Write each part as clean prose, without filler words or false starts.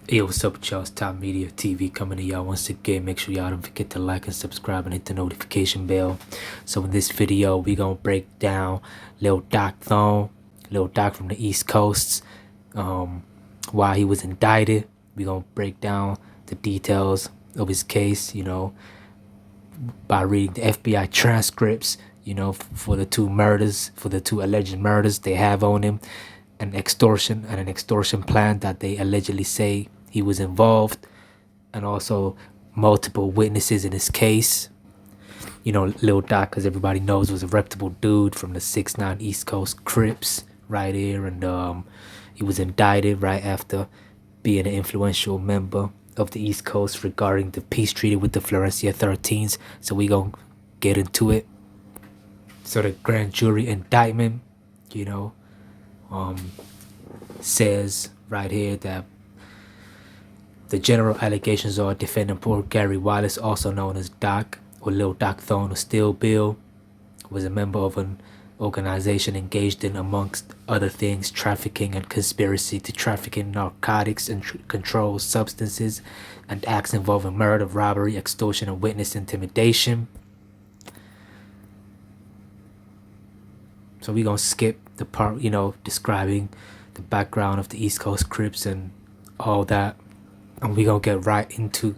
Hey, what's up, y'all? It's Top Media TV coming to y'all once again. Make sure y'all don't forget to like and subscribe and hit the notification bell. So in this video, we gonna break down Lil Doc Thone, Lil Doc from the East Coast, why he was indicted. We gonna break down the details of his case, by reading the FBI transcripts, for the two murders, for the two alleged murders they have on him, an extortion plan that they allegedly say he was involved, and also multiple witnesses in his case. Lil Doc, as everybody knows, was a reputable dude from the 6'9" East Coast Crips right here, and he was indicted right after being an influential member of the East Coast regarding the peace treaty with the Florencia 13s. So we gonna get into it. So the grand jury indictment, says right here that the general allegations are defendant poor Gary Wallace, also known as Doc or Lil Doc Thone of Steel Bill, was a member of an organization engaged in, amongst other things, trafficking and conspiracy to traffic in narcotics and controlled substances, and acts involving murder, robbery, extortion, and witness intimidation. So we're gonna skip the part, describing the background of the East Coast Crips and all that, and we're gonna get right into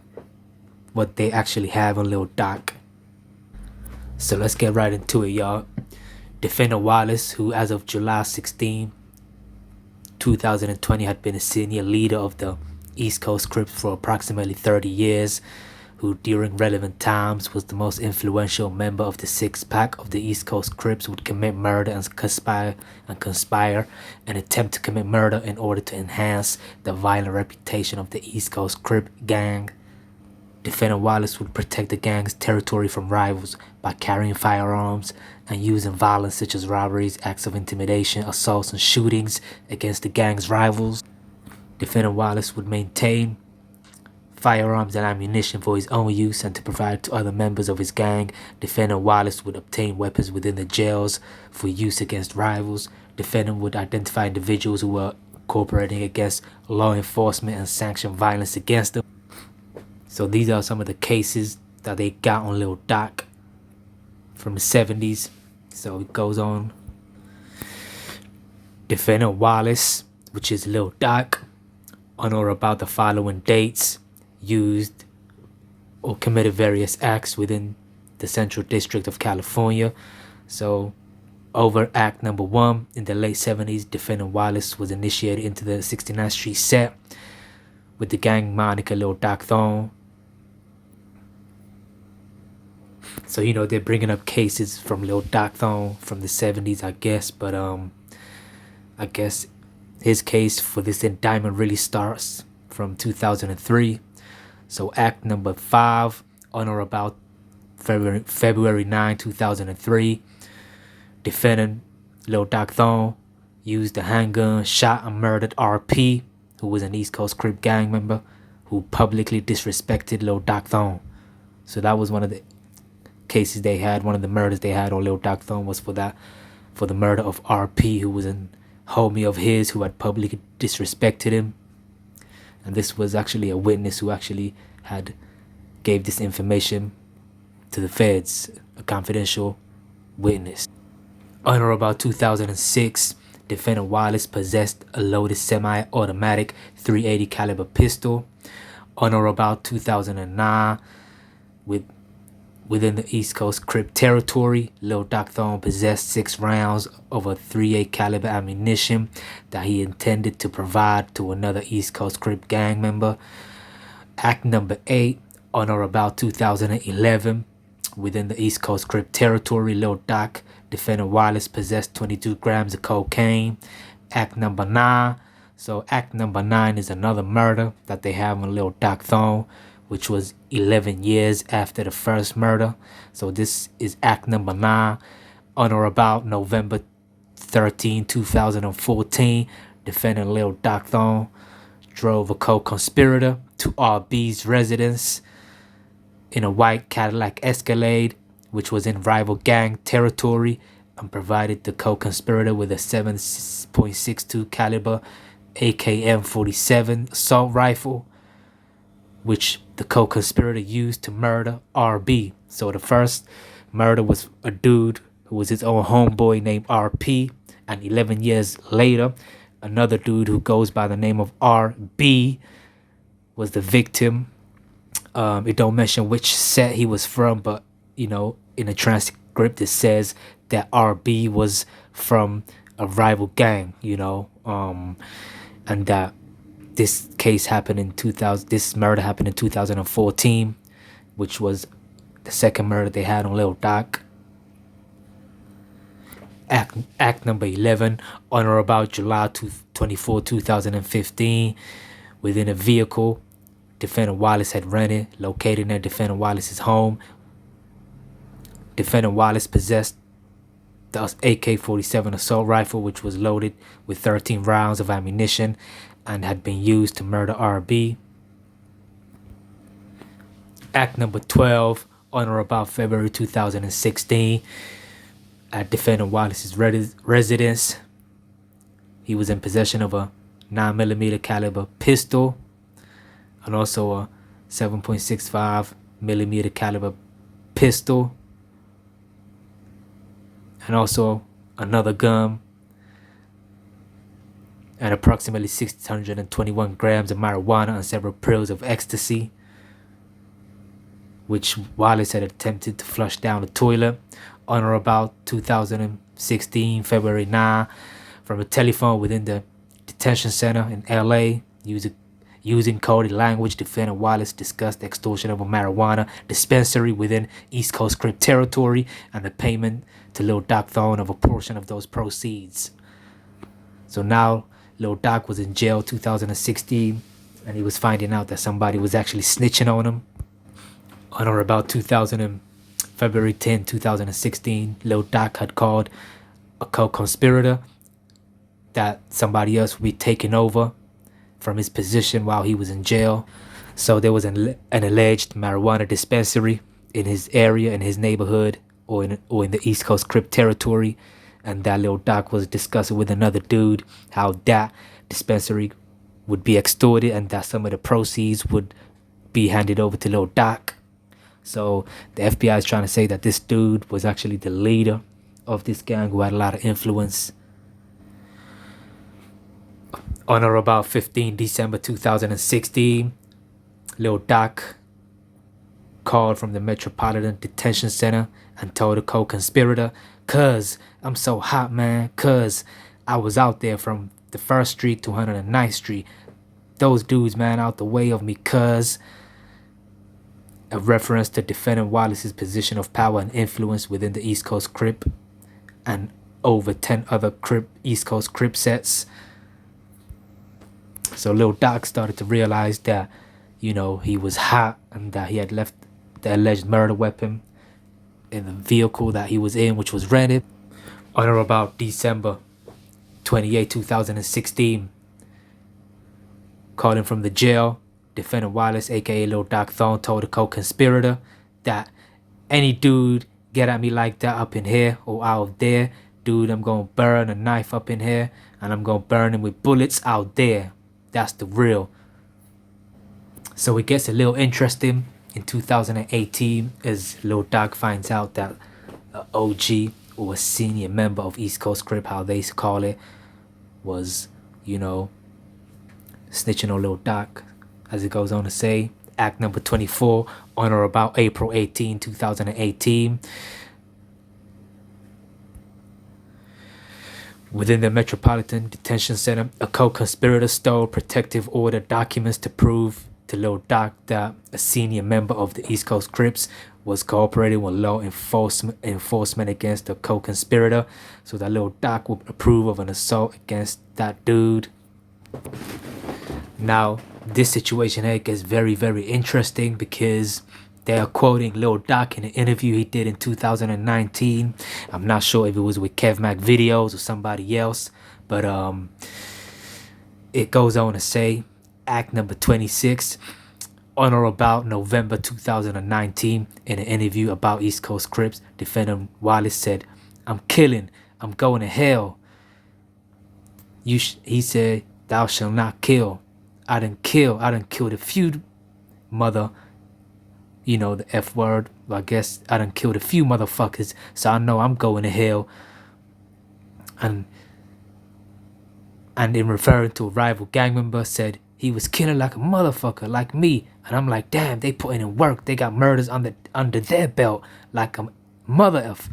what they actually have on Lil Doc. So let's get right into it, y'all. Defendant Wallace, who as of July 16, 2020 had been a senior leader of the East Coast Crips for approximately 30 years, who during relevant times was the most influential member of the six-pack of the East Coast Crips, would commit murder and conspire and attempt to commit murder in order to enhance the violent reputation of the East Coast Crip gang. Defendant Wallace would protect the gang's territory from rivals by carrying firearms and using violence such as robberies, acts of intimidation, assaults, and shootings against the gang's rivals. Defendant Wallace would maintain firearms and ammunition for his own use and to provide to other members of his gang. Defendant Wallace would obtain weapons within the jails for use against rivals. Defendant would identify individuals who were cooperating against law enforcement and sanction violence against them. So these are some of the cases that they got on Lil Doc from the 70s. So it goes on. Defendant Wallace, which is Lil Doc, on or about the following dates, used or committed various acts within the Central District of California. So over act number 1 in the late 70s, Defendant Wallace was initiated into the 69th Street set with the gang moniker Lil Doc Thone. So they're bringing up cases from Lil Doc Thone from the 70s, I guess, but I guess his case for this indictment really starts from 2003. So act number 5, on or about February 9, 2003, defendant Lil Doc Thone used a handgun, shot and murdered RP, who was an East Coast Crip gang member who publicly disrespected Lil Doc Thone. So that was one of the cases they had. One of the murders they had on Lil Doc Thone was for the murder of RP, who was a homie of his who had publicly disrespected him. And this was actually a witness who actually gave this information to the feds, a confidential witness. On or about 2006, Defendant Wallace possessed a loaded semi-automatic .380 caliber pistol. On or about 2009, within the East Coast Crip territory, Lil Doc Thone possessed 6 rounds of a .38 caliber ammunition that he intended to provide to another East Coast Crip gang member. Act number 8, on or about 2011, within the East Coast Crip territory, Lil Doc, Defendant Wallace possessed 22 grams of cocaine. Act number 9. So act number 9 is another murder that they have on Lil Doc Thone, which was 11 years after the first murder. So this is act number 9. On or about November 13, 2014, defendant Lil Doc Thone drove a co-conspirator to RB's residence in a white Cadillac Escalade, which was in rival gang territory, and provided the co-conspirator with a 7.62 caliber AK-47 assault rifle, which the co-conspirator used to murder RB. So the first murder was a dude who was his own homeboy named RP, and 11 years later, another dude who goes by the name of RB was the victim. It don't mention which set he was from, but in a transcript it says that RB was from a rival gang, and that this case happened in 2000. This murder happened in 2014, which was the second murder they had on Lil Doc. Act number 11, on or about July 24, 2015, within a vehicle Defendant Wallace had rented, located near Defendant Wallace's home. Defendant Wallace possessed the AK-47 assault rifle, which was loaded with 13 rounds of ammunition and had been used to murder RB. Act number 12, on or about February 2016, at Defendant Wallace's residence, he was in possession of a 9mm caliber pistol and also a 7.65mm caliber pistol, and also another gun, and approximately 621 grams of marijuana and several pills of ecstasy, which Wallace had attempted to flush down the toilet on or about 2016, February 9, from a telephone within the detention center in LA. Using coded language, Defendant Wallace discussed the extortion of a marijuana dispensary within East Coast Crip territory and the payment to Lil Doc Thone of a portion of those proceeds. So now Lil Doc was in jail 2016, and he was finding out that somebody was actually snitching on him. On or about February 10, 2016, Lil Doc had called a co-conspirator that somebody else would be taking over from his position while he was in jail. So there was an alleged marijuana dispensary in his area, in his neighborhood, or in the East Coast Crip territory, and that Lil Doc was discussing with another dude how that dispensary would be extorted and that some of the proceeds would be handed over to Lil Doc. So the FBI is trying to say that this dude was actually the leader of this gang who had a lot of influence. On or about 15 December 2016, Lil Doc called from the Metropolitan Detention Center and told the co-conspirator, "Cuz, I'm so hot, man, cuz I was out there from the 1st Street to 109th Street. Those dudes, man, out the way of me, cuz." A reference to Defendant Wallace's position of power and influence within the East Coast Crip and over 10 other East Coast Crip sets. So Lil Doc started to realize that, he was hot and that he had left the alleged murder weapon in the vehicle that he was in, which was rented. On or about December 28, 2016, calling from the jail, Defendant Wallace, aka Lil Doc Thone, told the co-conspirator that any dude get at me like that up in here or out there, dude, I'm gonna burn a knife up in here and I'm gonna burn him with bullets out there. That's the real. So it gets a little interesting in 2018 as Lil Doc finds out that an OG or a senior member of East Coast Crip, how they call it, was, snitching on Lil Doc. As it goes on to say, Act number 24, on or about April 18, 2018. Within the Metropolitan Detention Center, a co-conspirator stole protective order documents to prove to Lil Doc that a senior member of the East Coast Crips was cooperating with law enforcement against the co-conspirator, so that Lil Doc would approve of an assault against that dude. Now, this situation here gets very, very interesting because they are quoting Lil Doc in an interview he did in 2019. I'm not sure if it was with Kev Mac Videos or somebody else, but it goes on to say, Act number 26, on or about November 2019, in an interview about East Coast Crips, Defendant Wallace said, "I'm killing, I'm going to hell." He said, thou shalt not kill. I done killed a few mother, you know, the F word. I guess I done killed a few motherfuckers, so I know I'm going to hell. And in referring to a rival gang member, said he was killing like a motherfucker, like me. And I'm like, damn, they putting in work. They got murders under their belt, like a mother F.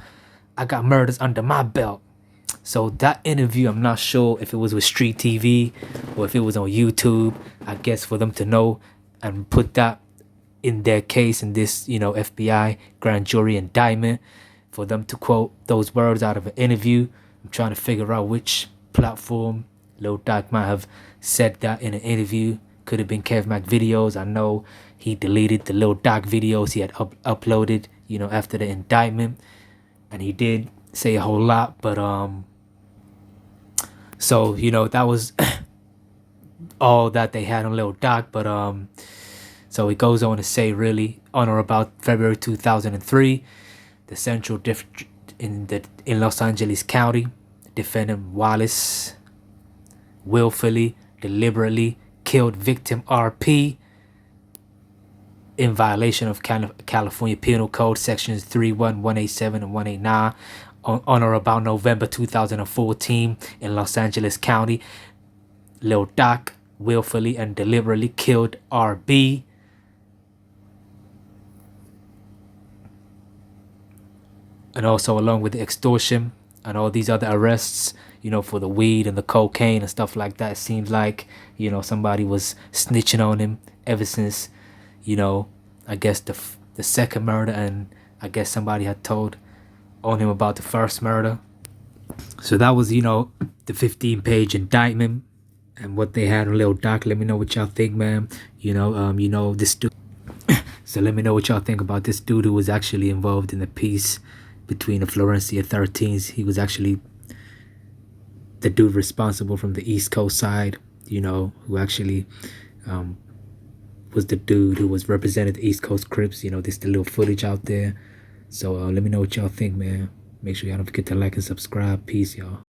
I got murders under my belt. So that interview, I'm not sure if it was with Street TV or if it was on YouTube. I guess for them to know and put that in their case, in this, you know, FBI grand jury indictment, for them to quote those words out of an interview. I'm trying to figure out which platform Lil Doc might have said that in an interview. Could have been Kev Mac videos. I know he deleted the Lil Doc videos he had uploaded, you know, after the indictment. And he did say a whole lot, but so, you know, that was all that they had on Lil Doc. But so it goes on to say, really, on or about February 2003, the Central District in Los Angeles County, defendant Wallace willfully, deliberately killed victim RP in violation of California Penal Code sections 31, 187, and 189 on or about November 2014 in Los Angeles County. Lil Doc willfully and deliberately killed RB. And also along with the extortion and all these other arrests, you know, for the weed and the cocaine and stuff like that. It seems like, you know, somebody was snitching on him ever since, you know, I guess the second murder, and I guess somebody had told on him about the first murder. So that was, you know, the 15-page indictment and what they had on Lil Doc. Let me know what y'all think, man. You know, this dude. So let me know what y'all think about this dude who was actually involved in the piece between the Florencia 13s. He was actually the dude responsible from the East Coast side, you know, who actually was the dude who was represented the East Coast Crips. You know, there's the little footage out there. So let me know what y'all think, man. Make sure y'all don't forget to like and subscribe. Peace, y'all.